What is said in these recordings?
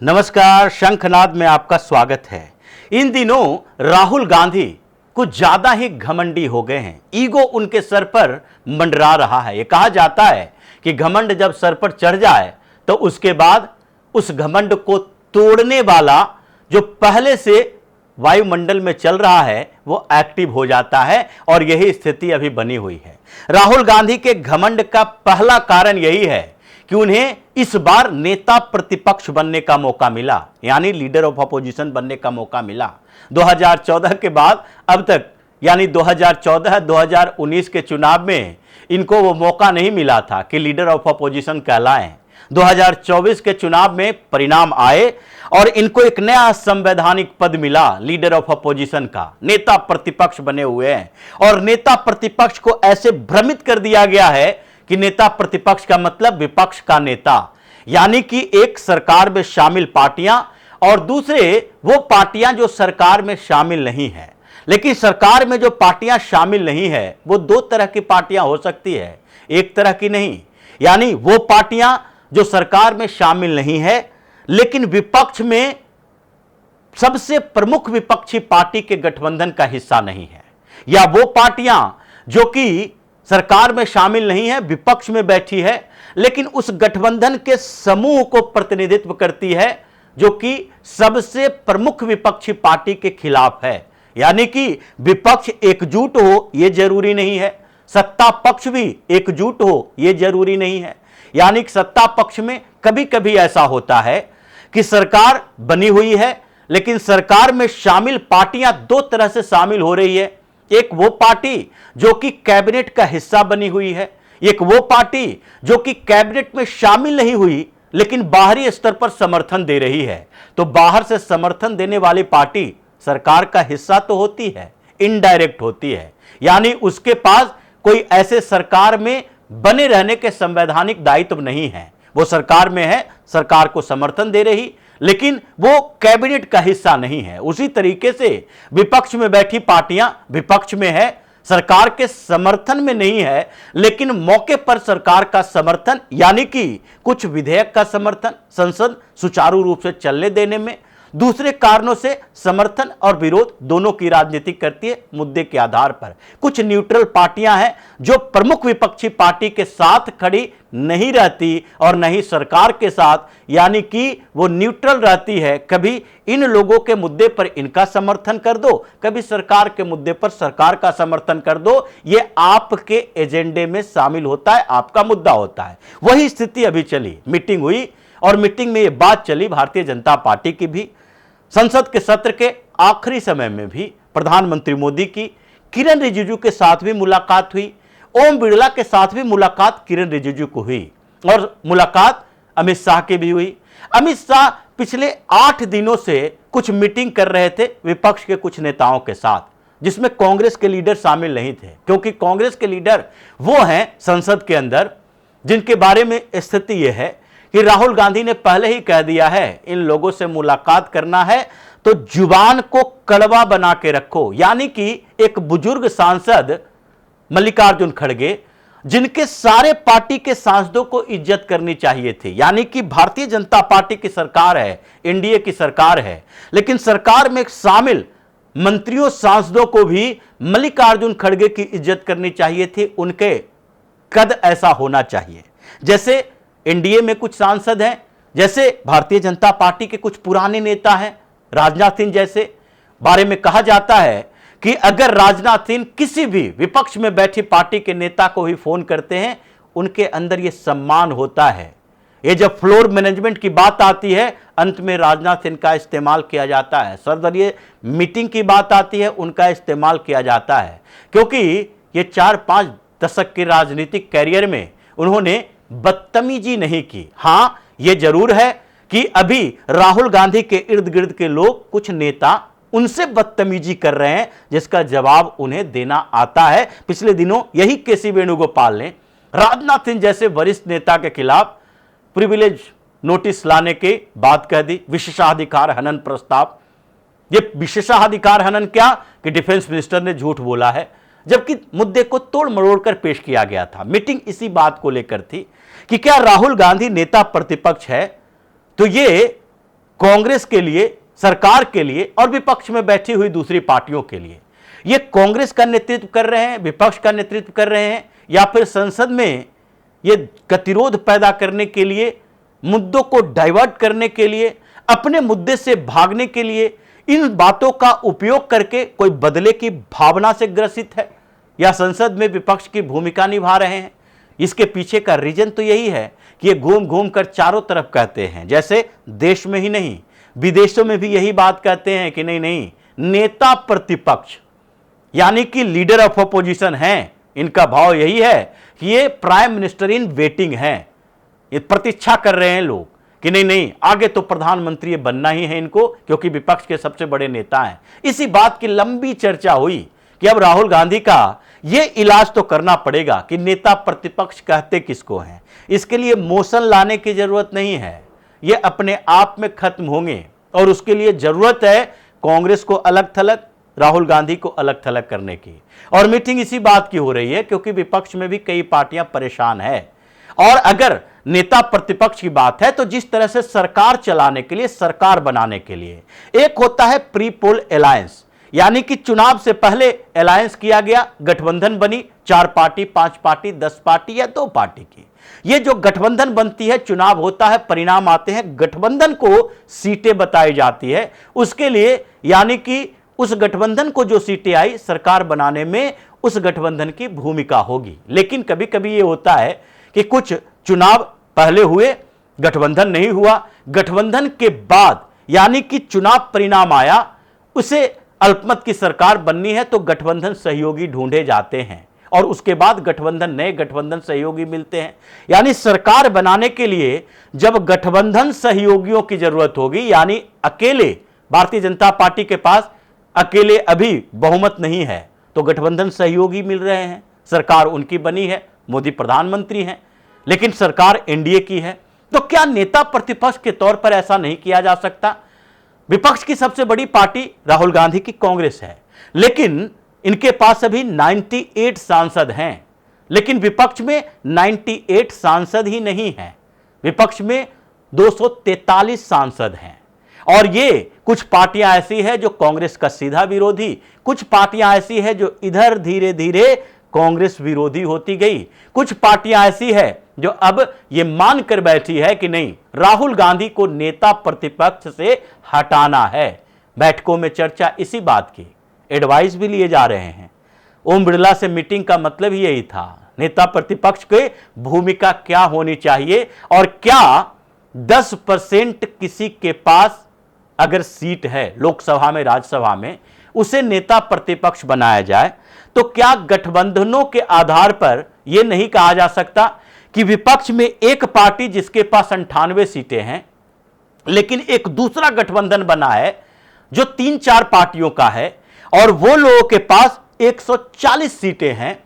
नमस्कार, शंखनाद में आपका स्वागत है। इन दिनों राहुल गांधी कुछ ज्यादा ही घमंडी हो गए हैं। ईगो उनके सर पर मंडरा रहा है। यह कहा जाता है कि घमंड जब सर पर चढ़ जाए तो उसके बाद उस घमंड को तोड़ने वाला जो पहले से वायुमंडल में चल रहा है वो एक्टिव हो जाता है, और यही स्थिति अभी बनी हुई है। राहुल गांधी के घमंड का पहला कारण यही है कि उन्हें इस बार नेता प्रतिपक्ष बनने का मौका मिला, यानी लीडर ऑफ अपोजिशन बनने का मौका मिला। 2014 के बाद अब तक, यानी 2014-2019 के चुनाव में इनको वो मौका नहीं मिला था कि लीडर ऑफ अपोजिशन कहलाएं। 2024 के चुनाव में परिणाम आए और इनको एक नया संवैधानिक पद मिला, लीडर ऑफ अपोजिशन का। नेता प्रतिपक्ष बने हुए हैं, और नेता प्रतिपक्ष को ऐसे भ्रमित कर दिया गया है कि नेता प्रतिपक्ष का मतलब विपक्ष का नेता, यानी कि एक सरकार में शामिल पार्टियां और दूसरे वो पार्टियां जो सरकार में शामिल नहीं है। लेकिन सरकार में जो पार्टियां शामिल नहीं है वो दो तरह की पार्टियां हो सकती है, एक तरह की नहीं। यानी वो पार्टियां जो सरकार में शामिल नहीं है लेकिन विपक्ष में सबसे प्रमुख विपक्षी पार्टी के गठबंधन का हिस्सा नहीं है, या वो पार्टियां जो कि सरकार में शामिल नहीं है, विपक्ष में बैठी है, लेकिन उस गठबंधन के समूह को प्रतिनिधित्व करती है जो कि सबसे प्रमुख विपक्षी पार्टी के खिलाफ है। यानी कि विपक्ष एकजुट हो यह जरूरी नहीं है, सत्ता पक्ष भी एकजुट हो यह जरूरी नहीं है। यानी कि सत्ता पक्ष में कभी कभी ऐसा होता है कि सरकार बनी हुई है लेकिन सरकार में शामिल पार्टियां दो तरह से शामिल हो रही है। एक वो पार्टी जो कि कैबिनेट का हिस्सा बनी हुई है, एक वो पार्टी जो कि कैबिनेट में शामिल नहीं हुई लेकिन बाहरी स्तर पर समर्थन दे रही है। तो बाहर से समर्थन देने वाली पार्टी सरकार का हिस्सा तो होती है, इनडायरेक्ट होती है, यानी उसके पास कोई ऐसे सरकार में बने रहने के संवैधानिक दायित्व नहीं है। वो सरकार में है, सरकार को समर्थन दे रही, लेकिन वो कैबिनेट का हिस्सा नहीं है। उसी तरीके से विपक्ष में बैठी पार्टियां विपक्ष में है, सरकार के समर्थन में नहीं है, लेकिन मौके पर सरकार का समर्थन, यानी कि कुछ विधेयक का समर्थन, संसद सुचारू रूप से चलने देने में, दूसरे कारणों से समर्थन और विरोध दोनों की राजनीति करती है मुद्दे के आधार पर। कुछ न्यूट्रल पार्टियां हैं जो प्रमुख विपक्षी पार्टी के साथ खड़ी नहीं रहती और नहीं सरकार के साथ, यानी कि वो न्यूट्रल रहती है। कभी इन लोगों के मुद्दे पर इनका समर्थन कर दो, कभी सरकार के मुद्दे पर सरकार का समर्थन कर दो। ये आपके एजेंडे में शामिल होता है, आपका मुद्दा होता है। वही स्थिति अभी चली, मीटिंग हुई और मीटिंग में ये बात चली भारतीय जनता पार्टी की भी। संसद के सत्र के आखिरी समय में भी प्रधानमंत्री मोदी की किरण रिजिजू के साथ भी मुलाकात हुई, ओम बिड़ला के साथ भी मुलाकात किरण रिजिजू को हुई, और मुलाकात अमित शाह की भी हुई। अमित शाह पिछले 8 दिनों से कुछ मीटिंग कर रहे थे विपक्ष के कुछ नेताओं के साथ, जिसमें कांग्रेस के लीडर शामिल नहीं थे, क्योंकि कांग्रेस के लीडर वो हैं संसद के अंदर जिनके बारे में स्थिति यह है कि राहुल गांधी ने पहले ही कह दिया है इन लोगों से मुलाकात करना है तो जुबान को कड़वा बना के रखो। यानी कि एक बुजुर्ग सांसद मल्लिकार्जुन खड़गे, जिनके सारे पार्टी के सांसदों को इज्जत करनी चाहिए थी, यानी कि भारतीय जनता पार्टी की सरकार है, एनडीए की सरकार है, लेकिन सरकार में शामिल मंत्रियों सांसदों को भी मल्लिकार्जुन खड़गे की इज्जत करनी चाहिए थी। उनके कद ऐसा होना चाहिए जैसे एनडीए में कुछ सांसद हैं, जैसे भारतीय जनता पार्टी के कुछ पुराने नेता हैं, राजनाथ सिंह जैसे। बारे में कहा जाता है कि अगर राजनाथ सिंह किसी भी विपक्ष में बैठी पार्टी के नेता को ही फोन करते हैं, उनके अंदर यह सम्मान होता है। ये जब फ्लोर मैनेजमेंट की बात आती है, अंत में राजनाथ सिंह का इस्तेमाल किया जाता है। सर्वदलीय मीटिंग की बात आती है, उनका इस्तेमाल किया जाता है, क्योंकि ये 4-5 दशक के राजनीतिक कैरियर में उन्होंने बदतमीजी नहीं की। हां, यह जरूर है कि अभी राहुल गांधी के इर्द गिर्द के लोग, कुछ नेता उनसे बदतमीजी कर रहे हैं, जिसका जवाब उन्हें देना आता है। पिछले दिनों यही केसी वेणुगोपाल ने राजनाथ सिंह जैसे वरिष्ठ नेता के खिलाफ प्रिविलेज नोटिस लाने की बात कह दी, विशेषाधिकार हनन प्रस्ताव। ये विशेषाधिकार हनन क्या कि डिफेंस मिनिस्टर ने झूठ बोला है, जबकि मुद्दे को तोड़ मरोड़ कर पेश किया गया था। मीटिंग इसी बात को लेकर थी कि क्या राहुल गांधी नेता प्रतिपक्ष है तो ये कांग्रेस के लिए, सरकार के लिए और विपक्ष में बैठी हुई दूसरी पार्टियों के लिए, ये कांग्रेस का नेतृत्व कर रहे हैं, विपक्ष का नेतृत्व कर रहे हैं, या फिर संसद में ये गतिरोध पैदा करने के लिए, मुद्दों को डाइवर्ट करने के लिए, अपने मुद्दे से भागने के लिए इन बातों का उपयोग करके कोई बदले की भावना से ग्रसित है, या संसद में विपक्ष की भूमिका निभा रहे हैं। इसके पीछे का रीजन तो यही है कि ये घूम घूम कर चारों तरफ कहते हैं, जैसे देश में ही नहीं विदेशों में भी यही बात कहते हैं कि नहीं नहीं, नेता प्रतिपक्ष यानी कि लीडर ऑफ अपोजिशन हैं। इनका भाव यही है कि ये प्राइम मिनिस्टर इन वेटिंग हैं, ये प्रतीक्षा कर रहे हैं लोग कि नहीं नहीं, आगे तो प्रधानमंत्री बनना ही है इनको, क्योंकि विपक्ष के सबसे बड़े नेता हैं। इसी बात की लंबी चर्चा हुई कि अब राहुल गांधी का ये इलाज तो करना पड़ेगा कि नेता प्रतिपक्ष कहते किसको हैं। इसके लिए मोशन लाने की जरूरत नहीं है, ये अपने आप में खत्म होंगे, और उसके लिए जरूरत है कांग्रेस को अलग थलग, राहुल गांधी को अलग थलग करने की। और मीटिंग इसी बात की हो रही है क्योंकि विपक्ष में भी कई पार्टियां परेशान है। और अगर नेता प्रतिपक्ष की बात है तो जिस तरह से सरकार चलाने के लिए, सरकार बनाने के लिए एक होता है प्री पोल अलायंस, यानी कि चुनाव से पहले अलायंस किया गया, गठबंधन बनी, 4 पार्टी, 5 पार्टी, 10 पार्टी या 2 पार्टी की। ये जो गठबंधन बनती है, चुनाव होता है, परिणाम आते हैं, गठबंधन को सीटें बताई जाती है उसके लिए, यानी कि उस गठबंधन को जो सीटें आई सरकार बनाने में उस गठबंधन की भूमिका होगी। लेकिन कभी कभी ये होता है कि कुछ चुनाव पहले हुए, गठबंधन नहीं हुआ, गठबंधन के बाद यानी कि चुनाव परिणाम आया, उसे अल्पमत की सरकार बननी है तो गठबंधन सहयोगी ढूंढे जाते हैं, और उसके बाद गठबंधन, नए गठबंधन सहयोगी मिलते हैं। यानी सरकार बनाने के लिए जब गठबंधन सहयोगियों की जरूरत होगी, यानी अकेले भारतीय जनता पार्टी के पास अकेले अभी बहुमत नहीं है तो गठबंधन सहयोगी मिल रहे हैं, सरकार उनकी बनी है, मोदी प्रधानमंत्री हैं, लेकिन सरकार एनडीए की है। तो क्या नेता प्रतिपक्ष के तौर पर ऐसा नहीं किया जा सकता? विपक्ष की सबसे बड़ी पार्टी राहुल गांधी की कांग्रेस है, लेकिन इनके पास अभी 98 सांसद हैं, लेकिन विपक्ष में 98 सांसद ही नहीं हैं, विपक्ष में 243 सांसद हैं। और ये कुछ पार्टियां ऐसी है जो कांग्रेस का सीधा विरोधी, कुछ पार्टियां ऐसी है जो इधर धीरे धीरे कांग्रेस विरोधी होती गई, कुछ पार्टियां ऐसी है जो अब ये मानकर बैठी है कि नहीं, राहुल गांधी को नेता प्रतिपक्ष से हटाना है। बैठकों में चर्चा इसी बात की, एडवाइस भी लिए जा रहे हैं। ओम बिरला से मीटिंग का मतलब ही यही था, नेता प्रतिपक्ष की भूमिका क्या होनी चाहिए, और क्या 10% किसी के पास अगर सीट है लोकसभा में, राज्यसभा में, उसे नेता प्रतिपक्ष बनाया जाए तो क्या गठबंधनों के आधार पर यह नहीं कहा जा सकता कि विपक्ष में एक पार्टी जिसके पास 98 सीटें हैं, लेकिन एक दूसरा गठबंधन बना है जो 3-4 पार्टियों का है, और वो लोगों के पास 140 सीटें हैं,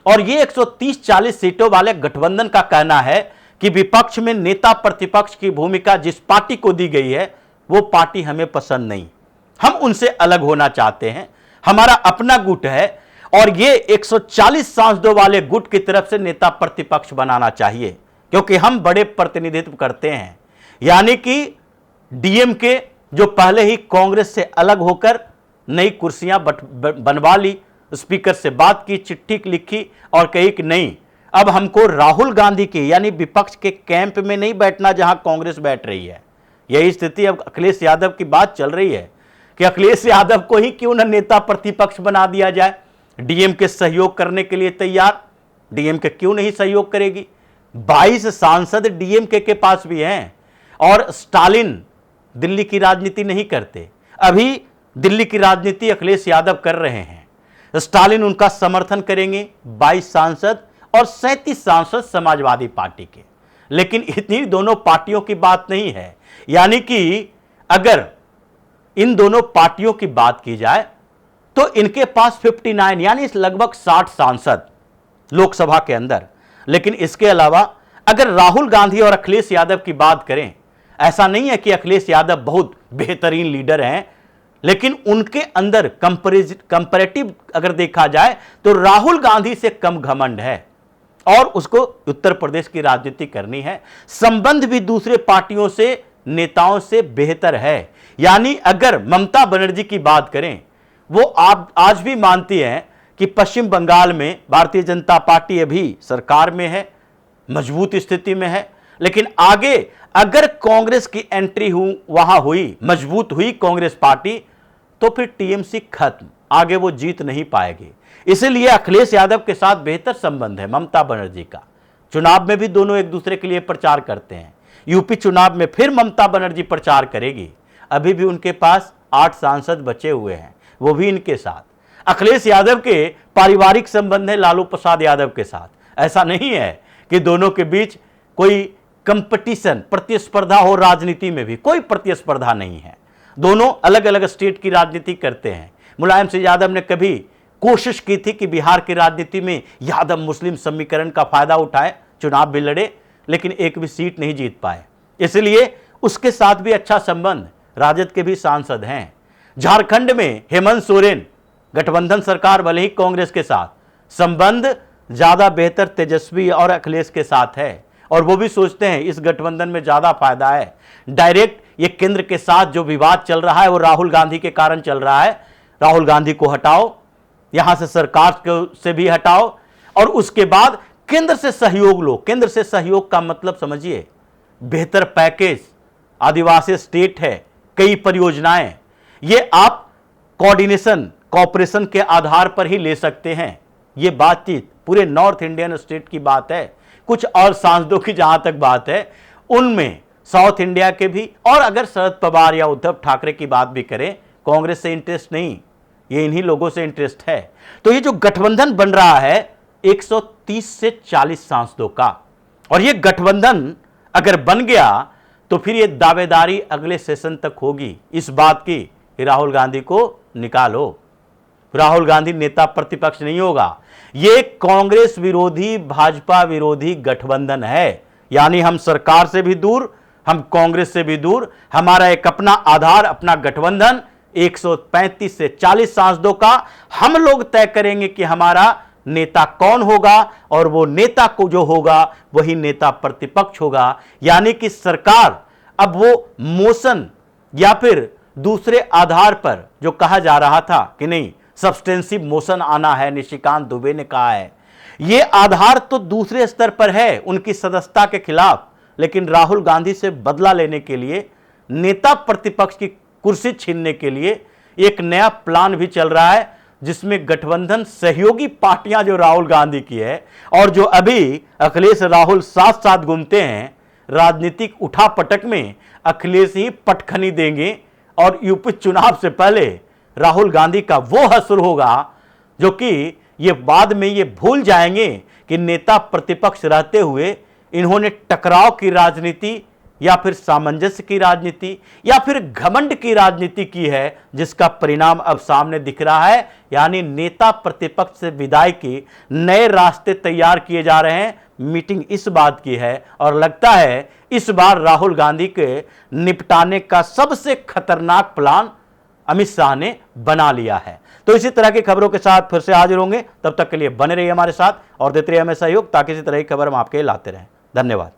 और ये 130-40 सीटों वाले गठबंधन का कहना है कि विपक्ष में नेता प्रतिपक्ष की भूमिका जिस पार्टी को दी गई है वो पार्टी हमें पसंद नहीं, हम उनसे अलग होना चाहते हैं, हमारा अपना गुट है, और ये 140 सांसदों वाले गुट की तरफ से नेता प्रतिपक्ष बनाना चाहिए, क्योंकि हम बड़े प्रतिनिधित्व करते हैं। यानी कि डीएमके जो पहले ही कांग्रेस से अलग होकर नई कुर्सियां बनवा ली, स्पीकर से बात की, चिट्ठी लिखी और कही कि नहीं, अब हमको राहुल गांधी के यानी विपक्ष के कैंप में नहीं बैठना जहां कांग्रेस बैठ रही है। यही स्थिति अब अखिलेश यादव की बात चल रही है कि अखिलेश यादव को ही क्यों न नेता प्रतिपक्ष बना दिया जाए, डीएमके सहयोग करने के लिए तैयार, डीएमके क्यों नहीं सहयोग करेगी? 22 सांसद डीएमके के पास भी हैं, और स्टालिन दिल्ली की राजनीति नहीं करते, अभी दिल्ली की राजनीति अखिलेश यादव कर रहे हैं। स्टालिन उनका समर्थन करेंगे, 22 सांसद और 37 सांसद समाजवादी पार्टी के। लेकिन इतनी दोनों पार्टियों की बात नहीं है, यानी कि अगर इन दोनों पार्टियों की बात की जाए तो इनके पास 59 यानी लगभग 60 सांसद लोकसभा के अंदर। लेकिन इसके अलावा अगर राहुल गांधी और अखिलेश यादव की बात करें, ऐसा नहीं है कि अखिलेश यादव बहुत बेहतरीन लीडर हैं, लेकिन उनके अंदर कंपैरेटिव अगर देखा जाए तो राहुल गांधी से कम घमंड है और उसको उत्तर प्रदेश की राजनीति करनी है। संबंध भी दूसरे पार्टियों से, नेताओं से बेहतर है। यानी अगर ममता बनर्जी की बात करें, वो आप आज भी मानती हैं कि पश्चिम बंगाल में भारतीय जनता पार्टी अभी सरकार में है, मजबूत स्थिति में है, लेकिन आगे अगर कांग्रेस की एंट्री वहां हुई, मजबूत हुई कांग्रेस पार्टी, तो फिर टीएमसी खत्म, आगे वो जीत नहीं पाएगी। इसलिए अखिलेश यादव के साथ बेहतर संबंध है ममता बनर्जी का। चुनाव में भी दोनों एक दूसरे के लिए प्रचार करते हैं। यूपी चुनाव में फिर ममता बनर्जी प्रचार करेगी। अभी भी उनके पास 8 सांसद बचे हुए हैं, वो भी इनके साथ। अखिलेश यादव के पारिवारिक संबंध है लालू प्रसाद यादव के साथ। ऐसा नहीं है कि दोनों के बीच कोई कंपटीशन, प्रतिस्पर्धा हो। राजनीति में भी कोई प्रतिस्पर्धा नहीं है। दोनों अलग अलग स्टेट की राजनीति करते हैं। मुलायम सिंह यादव ने कभी कोशिश की थी कि बिहार की राजनीति में यादव मुस्लिम समीकरण का फायदा उठाए, चुनाव भी लड़े, लेकिन एक भी सीट नहीं जीत पाए। इसलिए उसके साथ भी अच्छा संबंध। राजद के भी सांसद हैं। झारखंड में हेमंत सोरेन, गठबंधन सरकार भले ही कांग्रेस के साथ, संबंध ज्यादा बेहतर तेजस्वी और अखिलेश के साथ है और वो भी सोचते हैं इस गठबंधन में ज्यादा फायदा है। डायरेक्ट ये केंद्र के साथ जो विवाद चल रहा है वो राहुल गांधी के कारण चल रहा है। राहुल गांधी को हटाओ, यहां से सरकार से भी हटाओ और उसके बाद केंद्र से सहयोग लो। केंद्र से सहयोग का मतलब समझिए, बेहतर पैकेज, आदिवासी स्टेट है, कई परियोजनाएं, ये आप कोऑर्डिनेशन, कॉपरेशन के आधार पर ही ले सकते हैं। ये बातचीत पूरे नॉर्थ इंडियन स्टेट की बात है। कुछ और सांसदों की जहां तक बात है, उनमें साउथ इंडिया के भी, और अगर शरद पवार या उद्धव ठाकरे की बात भी करें, कांग्रेस से इंटरेस्ट नहीं, ये इन्हीं लोगों से इंटरेस्ट है। तो ये जो गठबंधन बन रहा है 130 से 40 सांसदों का, और ये गठबंधन अगर बन गया तो फिर ये दावेदारी अगले सेशन तक होगी इस बात की कि राहुल गांधी को निकालो। राहुल गांधी नेता प्रतिपक्ष नहीं होगा। ये कांग्रेस विरोधी, भाजपा विरोधी गठबंधन है। यानी हम सरकार से भी दूर, हम कांग्रेस से भी दूर, हमारा एक अपना आधार, अपना गठबंधन 135 से 40 सांसदों का। हम लोग तय करेंगे कि हमारा नेता कौन होगा और वो नेता को जो होगा वही नेता प्रतिपक्ष होगा। यानी कि सरकार अब वो मोशन या फिर दूसरे आधार पर जो कहा जा रहा था कि नहीं सब्सटेंसिव मोशन आना है, निशिकांत दुबे ने कहा है, ये आधार तो दूसरे स्तर पर है उनकी सदस्यता के खिलाफ, लेकिन राहुल गांधी से बदला लेने के लिए, नेता प्रतिपक्ष की कुर्सी छीनने के लिए एक नया प्लान भी चल रहा है, जिसमें गठबंधन सहयोगी पार्टियां जो राहुल गांधी की है और जो अभी अखिलेश राहुल साथ साथ घूमते हैं, राजनीतिक उठापटक में अखिलेश ही पटखनी देंगे और यूपी चुनाव से पहले राहुल गांधी का वो हश्र होगा जो कि ये बाद में ये भूल जाएंगे कि नेता प्रतिपक्ष रहते हुए इन्होंने टकराव की राजनीति या फिर सामंजस्य की राजनीति या फिर घमंड की राजनीति की है, जिसका परिणाम अब सामने दिख रहा है। यानी नेता प्रतिपक्ष से विदाई की नए रास्ते तैयार किए जा रहे हैं। मीटिंग इस बात की है और लगता है इस बार राहुल गांधी के निपटाने का सबसे खतरनाक प्लान अमित शाह ने बना लिया है। तो इसी तरह की खबरों के साथ फिर से हाजिर होंगे। तब तक के लिए बने रहिए हमारे साथ और देते रहिए हमें सहयोग, ताकि इसी तरह की खबर हम आपके लाते रहें। धन्यवाद।